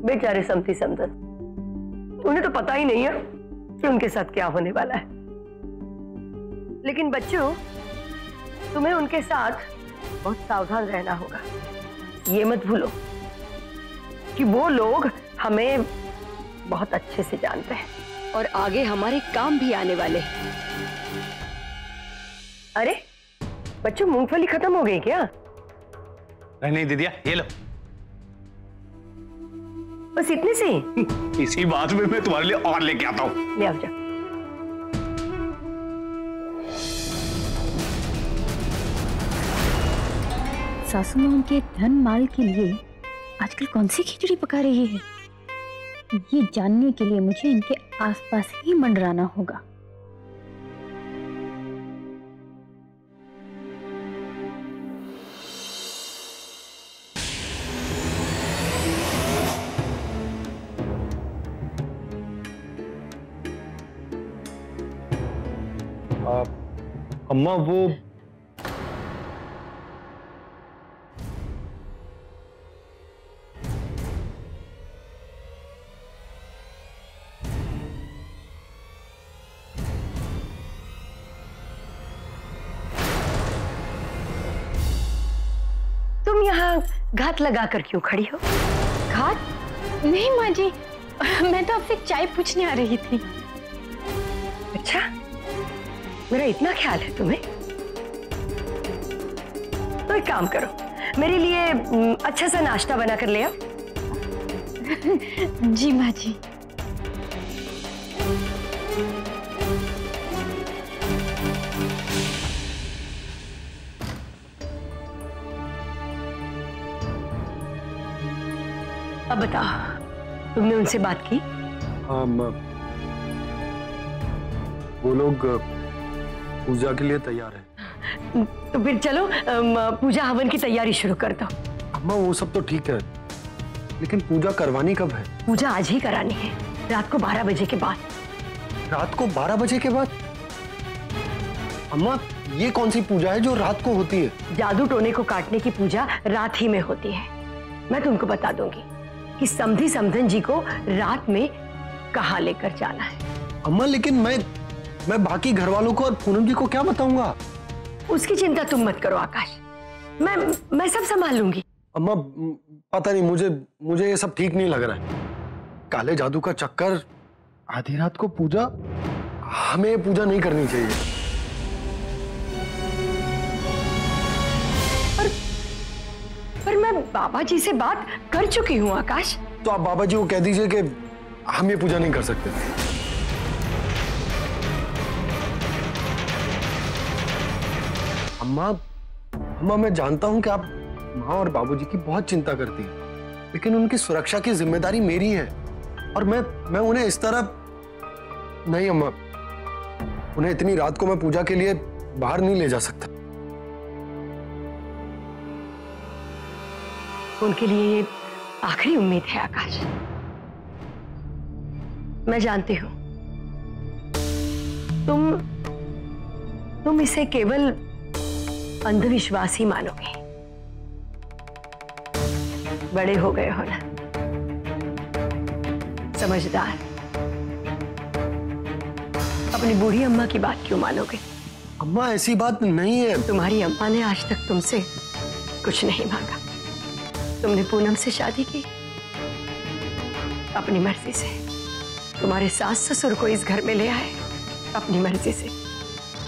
बेचारे समती समदन, उन्हें तो पता ही नहीं है कि उनके साथ क्या होने वाला है। लेकिन बच्चों, तुम्हें उनके साथ बहुत सावधान रहना होगा। ये मत भूलो कि वो लोग हमें बहुत अच्छे से जानते हैं और आगे हमारे काम भी आने वाले हैं। अरे बच्चों, मूंगफली खत्म हो गई क्या? नहीं दीदिया, ये लो। बस इतने से ही? इसी बात में मैं तुम्हारे लिए और लेके आता हूँ। ले आओ जा। सासू मां उनके धन माल के लिए आजकल कौन सी खिचड़ी पका रही है, ये जानने के लिए मुझे इनके आसपास ही मंडराना होगा। अम्मा वो तुम यहाँ घात लगा कर क्यों खड़ी हो? घात? नहीं माँ जी, मैं तो आपसे चाय पूछने आ रही थी। अच्छा, मेरा इतना ख्याल है तुम्हें? तो एक काम करो, मेरे लिए अच्छा सा नाश्ता बना कर ले आओ। जी माँ जी। अब बताओ, तुमने उनसे बात की? वो लोग पूजा के लिए तैयार है। तो फिर चलो पूजा हवन की तैयारी शुरू कर दो। अम्मा वो सब तो ठीक है, लेकिन पूजा करवानी कब है? पूजा आज ही करानी है, रात को 12 बजे के बाद। रात को 12 बजे के बाद? अम्मा ये कौन सी पूजा है जो रात को होती है? जादू टोने को काटने की पूजा रात ही में होती है। मैं तुमको बता दूंगी कि समधी समधन जी को रात में कहाँ लेकर जाना है। अम्मा लेकिन मैं बाकी घर वालों को और पूनम जी को क्या बताऊंगा? उसकी चिंता तुम मत करो आकाश, मैं सब संभाल लूंगी। अम्मा पता नहीं, मुझे ये सब ठीक नहीं लग रहा है। काले जादू का चक्कर, आधी रात को पूजा, हमें पूजा नहीं करनी चाहिए। पर मैं बाबा जी से बात कर चुकी हूँ आकाश। तो आप बाबा जी को कह दीजिए कि हम ये पूजा नहीं कर सकते। अम्मा मैं जानता हूं कि आप माँ और बाबूजी की बहुत चिंता करती हैं, लेकिन उनकी सुरक्षा की जिम्मेदारी मेरी है और मैं उन्हें इस तरह नहीं। अम्मा, उन्हें इतनी रात को मैं पूजा के लिए बाहर नहीं ले जा सकता। उनके लिए ये आखिरी उम्मीद है आकाश। मैं जानती हूं तुम इसे केवल अंधविश्वास ही मानोगे। बड़े हो गए हो ना, समझदार। अपनी बूढ़ी अम्मा की बात क्यों मानोगे? अम्मा ऐसी बात नहीं है। तुम्हारी अम्मा ने आज तक तुमसे कुछ नहीं मांगा। तुमने पूनम से शादी की अपनी मर्जी से, तुम्हारे सास ससुर को इस घर में ले आए अपनी मर्जी से,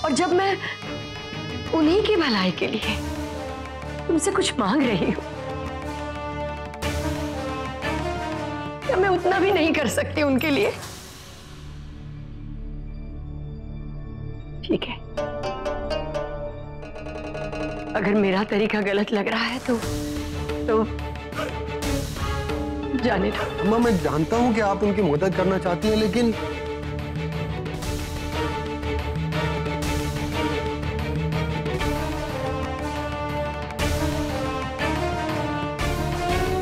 और जब मैं उन्हीं की भलाई के लिए तुमसे कुछ मांग रही हूं, क्या मैं उतना भी नहीं कर सकती उनके लिए? ठीक है, अगर मेरा तरीका गलत लग रहा है तो जाने दो। अम्मा मैं जानता हूं कि आप उनकी मदद करना चाहती हैं, लेकिन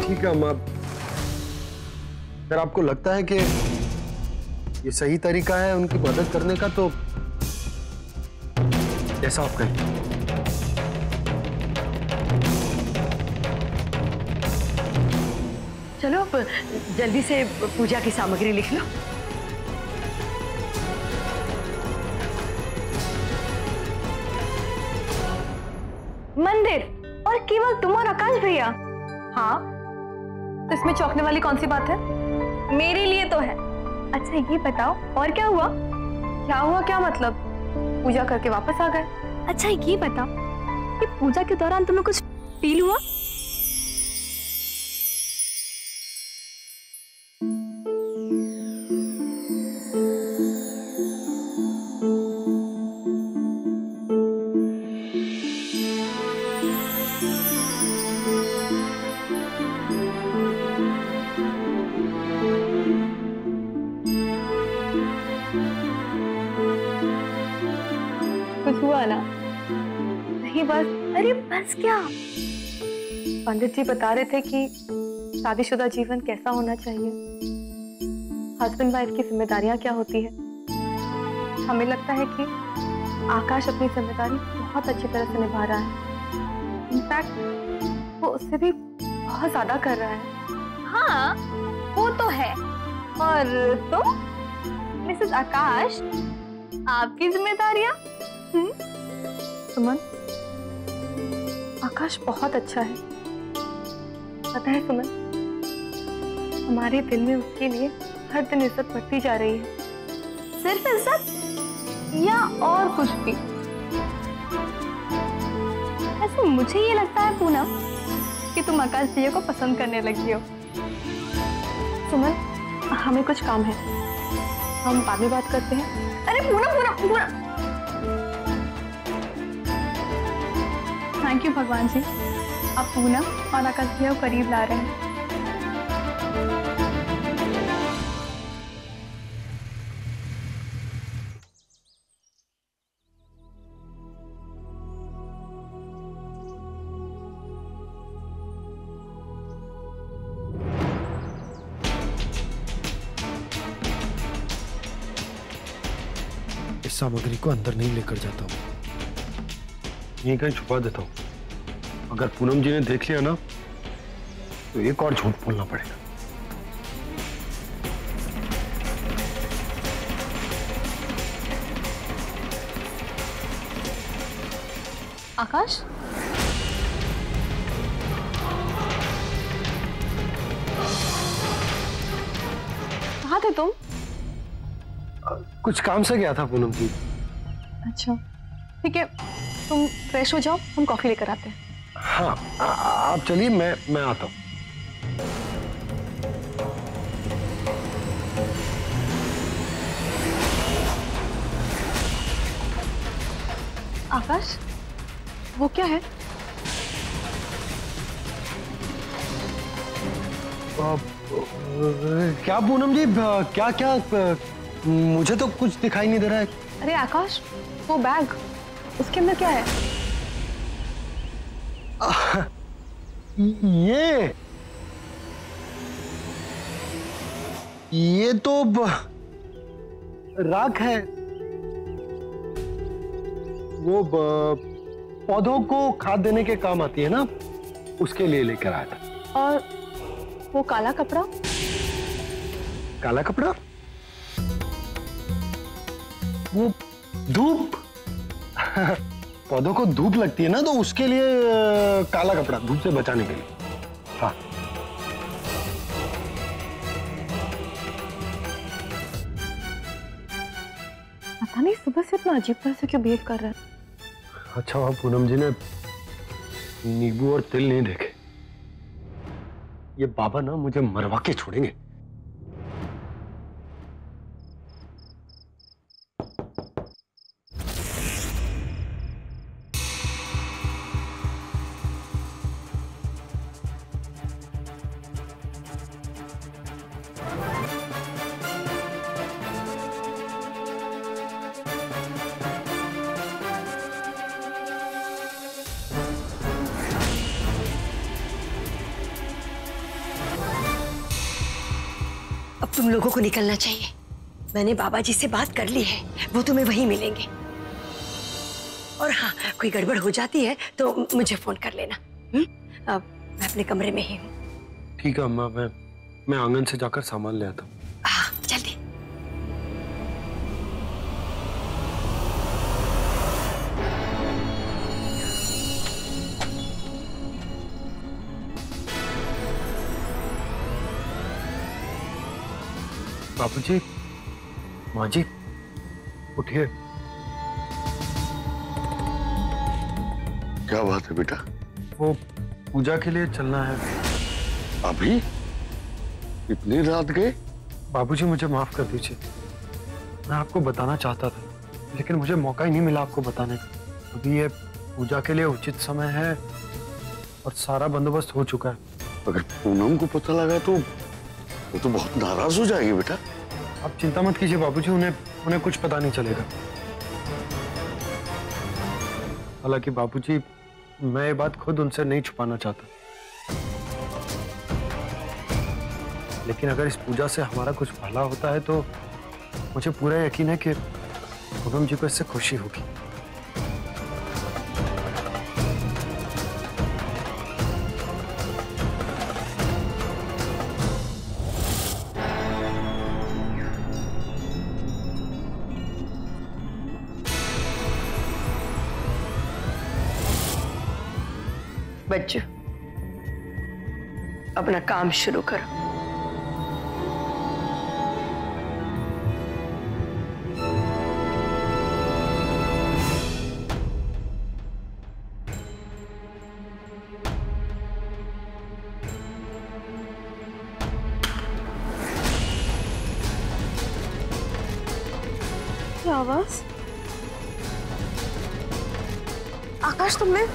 ठीक है अम्मा, अगर आपको लगता है कि ये सही तरीका है उनकी मदद करने का तो ऐसा आप कहें। चलो अब जल्दी से पूजा की सामग्री लिख लो। मंदिर और केवल तुम और आकाश भैया? हाँ, तो इसमें चौंकने वाली कौन सी बात है? मेरे लिए तो है। अच्छा ये बताओ और क्या हुआ? क्या हुआ क्या मतलब? पूजा करके वापस आ गए। अच्छा ये बताओ कि पूजा के दौरान तुम्हें कुछ फील हुआ? कुछ हुआ ना? नहीं बस। अरे बस क्या? पंडित जी बता रहे थे कि शादीशुदा जीवन कैसा होना चाहिए, हस्बैंड वाइफ की जिम्मेदारियां क्या होती है। हमें लगता है कि आकाश अपनी जिम्मेदारी बहुत अच्छी तरह से निभा रहा है। इनफैक्ट वो उससे भी बहुत ज्यादा कर रहा है। हाँ वो तो है। और तो मिसेस आकाश, आपकी जिम्मेदारियां? सुमन, आकाश बहुत अच्छा है। पता है सुमन, हमारे दिल में उसके लिए हर दिन इज्जत बढ़ती जा रही है। सिर्फ इज्जत या और कुछ भी? ऐसे मुझे ये लगता है पूनम कि तुम आकाश भैया को पसंद करने लगी हो। सुमन, हमें कुछ काम है, हम बाद में बात करते हैं। अरे पूनम पूनम पूनम, थैंक यू भगवान जी, आप पूनम और आकाश भैया को करीब ला रहे हैं। इस सामग्री को अंदर नहीं लेकर जाता हूँ, यहीं कहीं छुपा देता हूँ। अगर पूनम जी ने देख लिया ना तो एक और झूठ बोलना पड़ेगा। आकाश, कहाँ थे तुम? कुछ काम से गया था पूनम जी। अच्छा ठीक है, तुम फ्रेश हो जाओ, हम कॉफी लेकर आते हैं। हाँ आप चलिए, मैं आता हूँ। आकाश, वो क्या है? क्या पूनम जी, क्या क्या मुझे तो कुछ दिखाई नहीं दे रहा है। अरे आकाश, वो बैग, उसके अंदर क्या है? ये तो राख है। वो पौधों को खाद देने के काम आती है ना, उसके लिए लेकर आया था। और वो काला कपड़ा? काला कपड़ा? वो धूप। पौधों को धूप लगती है ना, तो उसके लिए काला कपड़ा, धूप से बचाने के लिए। हाँ पता नहीं सुबह से इतना अजीब तरह से क्यों बिहेव कर रहा है। अच्छा वहां पूनम जी ने नींबू और तिल नहीं देखे। ये बाबा ना मुझे मरवा के छोड़ेंगे। अब तुम लोगों को निकलना चाहिए। मैंने बाबा जी से बात कर ली है, वो तुम्हें वहीं मिलेंगे। और हाँ, कोई गड़बड़ हो जाती है तो मुझे फोन कर लेना। अब मैं अपने कमरे में ही हूँ। ठीक है अम्मा, मैं मैं आंगन से जाकर सामान ले आता हूँ। हाँ, जल्दी। बाबूजी, माँ जी, उठिए। क्या बात है बेटा? वो पूजा के लिए चलना है। अभी इतनी रात गए? बाबूजी, मुझे माफ कर दीजिए। मैं आपको बताना चाहता था, लेकिन मुझे मौका ही नहीं मिला आपको बताने का। अभी ये पूजा के लिए उचित समय है और सारा बंदोबस्त हो चुका है। अगर पूनम को पता लगा तो वो तो बहुत नाराज हो जाएगी बेटा। आप चिंता मत कीजिए बाबूजी, उन्हें कुछ पता नहीं चलेगा। हालांकि बाबूजी, मैं ये बात खुद उनसे नहीं छुपाना चाहता, लेकिन अगर इस पूजा से हमारा कुछ भला होता है तो मुझे पूरा यकीन है कि पूनम जी को इससे खुशी होगी। बच्चों, अपना काम शुरू करो। क्या आवाज? आकाश, तुमने?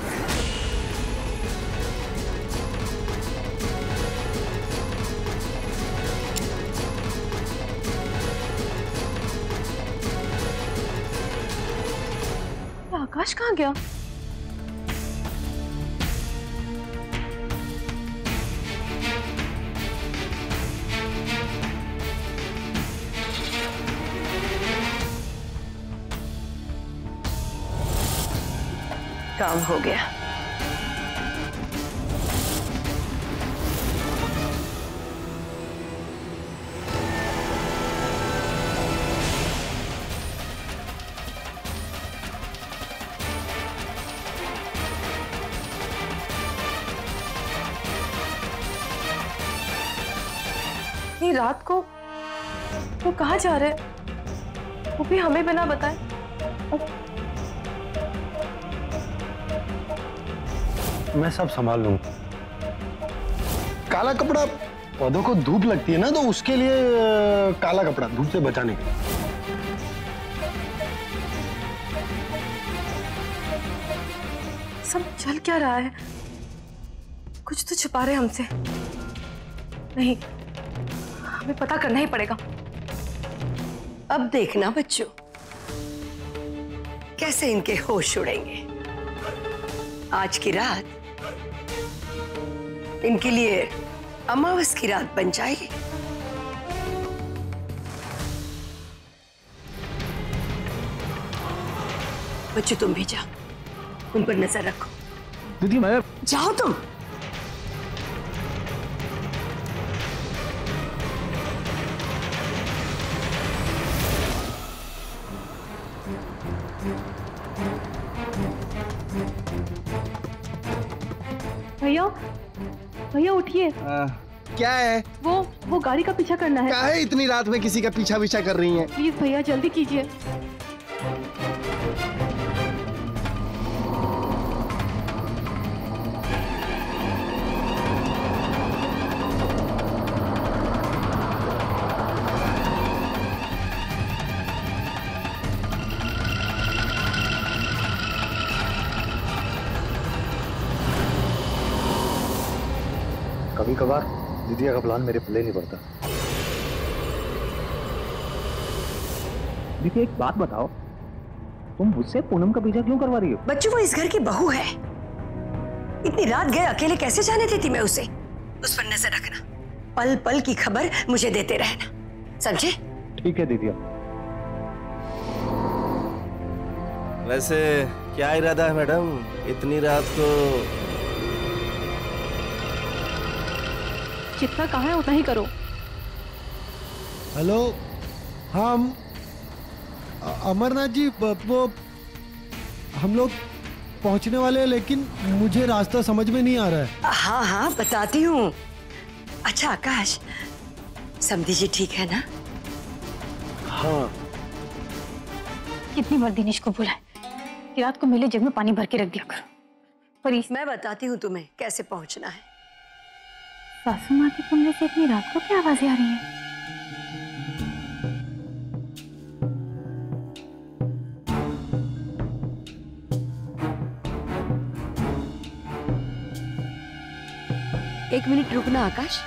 आकाश कहाँ गया? काम हो गया। ये रात को वो कहाँ जा रहे? वो भी हमें बिना बताए। मैं सब संभाल लूंगा। काला कपड़ा, पौधों को धूप लगती है ना, तो उसके लिए काला कपड़ा, धूप से बचाने के लिए। सब चल क्या रहा है? कुछ तो छुपा रहे हमसे। नहीं, हमें पता करना ही पड़ेगा। अब देखना बच्चों, कैसे इनके होश उड़ेंगे। आज की रात इनके लिए अमावस की रात बन जाएगी। बच्चों, तुम भी जाओ, उन पर नजर रखो। दीदी, मैं जाओ तुम। भैया, भैया उठिए। क्या है? वो गाड़ी का पीछा करना है। क्या है इतनी रात में किसी का पीछा पीछा कर रही हैं? प्लीज भैया, जल्दी कीजिए। कभी कभार दीदिया का प्लान मेरे पल्ले नहीं पड़ता। दीदी, एक बात बताओ, तुम मुझसे पूनम का पीछा क्यों करवा रही हो? बच्चों, वो इस घर की बहू है। इतनी रात गए अकेले कैसे जाने देती मैं उसे? उस पर नजर रखना, पल पल की खबर मुझे देते रहना, समझे? ठीक है दीदिया। वैसे क्या इरादा है मैडम, इतनी रात को? जितना कहा है उतना ही करो। हेलो, हम अमरनाथ जी, वो हम लोग पहुंचने वाले हैं, लेकिन मुझे रास्ता समझ में नहीं आ रहा है। हाँ हाँ बताती हूँ। अच्छा आकाश, समधी जी ठीक है ना? हाँ। कितनी बार दिनेश को बोला है कि रात को मेले जग में पानी भर के रख दिया करो, पर मैं बताती हूँ तुम्हें कैसे पहुंचना है। सासू माँ के कमरे से इतनी रात को क्या आवाजें आ रही हैं? एक मिनट रुकना आकाश।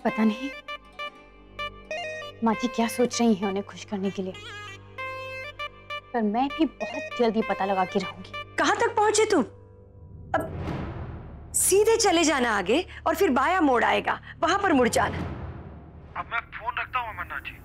पता नहीं माँ जी क्या सोच रही हैं उन्हें खुश करने के लिए, पर मैं भी बहुत जल्दी पता लगा के रहूंगी। कहाँ तक पहुंचे तुम? अब सीधे चले जाना आगे और फिर बाया मोड़ आएगा, वहां पर मुड़ जाना। अब मैं फोन रखता हूँ अमरनाथ जी।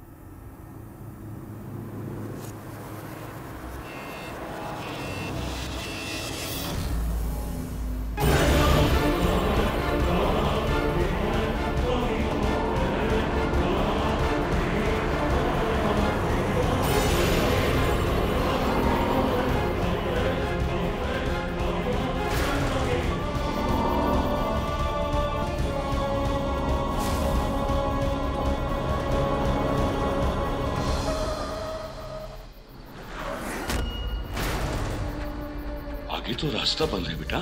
आगे तो रास्ता बंद है बेटा।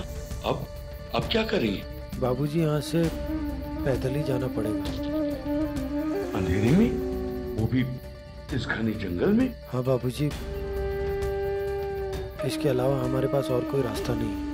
अब क्या करेंगे? बाबूजी, यहाँ से पैदल ही जाना पड़ेगा। अंधेरे में, वो भी इस घने जंगल में? हाँ बाबूजी, इसके अलावा हमारे पास और कोई रास्ता नहीं है।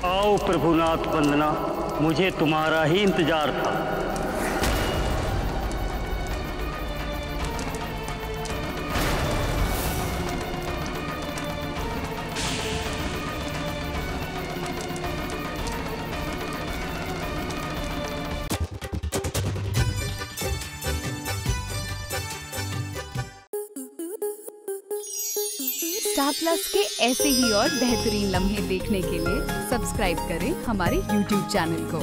आओ प्रभुनाथ वंदना, मुझे तुम्हारा ही इंतजार था। स्टार प्लस के ऐसे ही और बेहतरीन लम्हे देखने के लिए सब्सक्राइब करें हमारे YouTube चैनल को।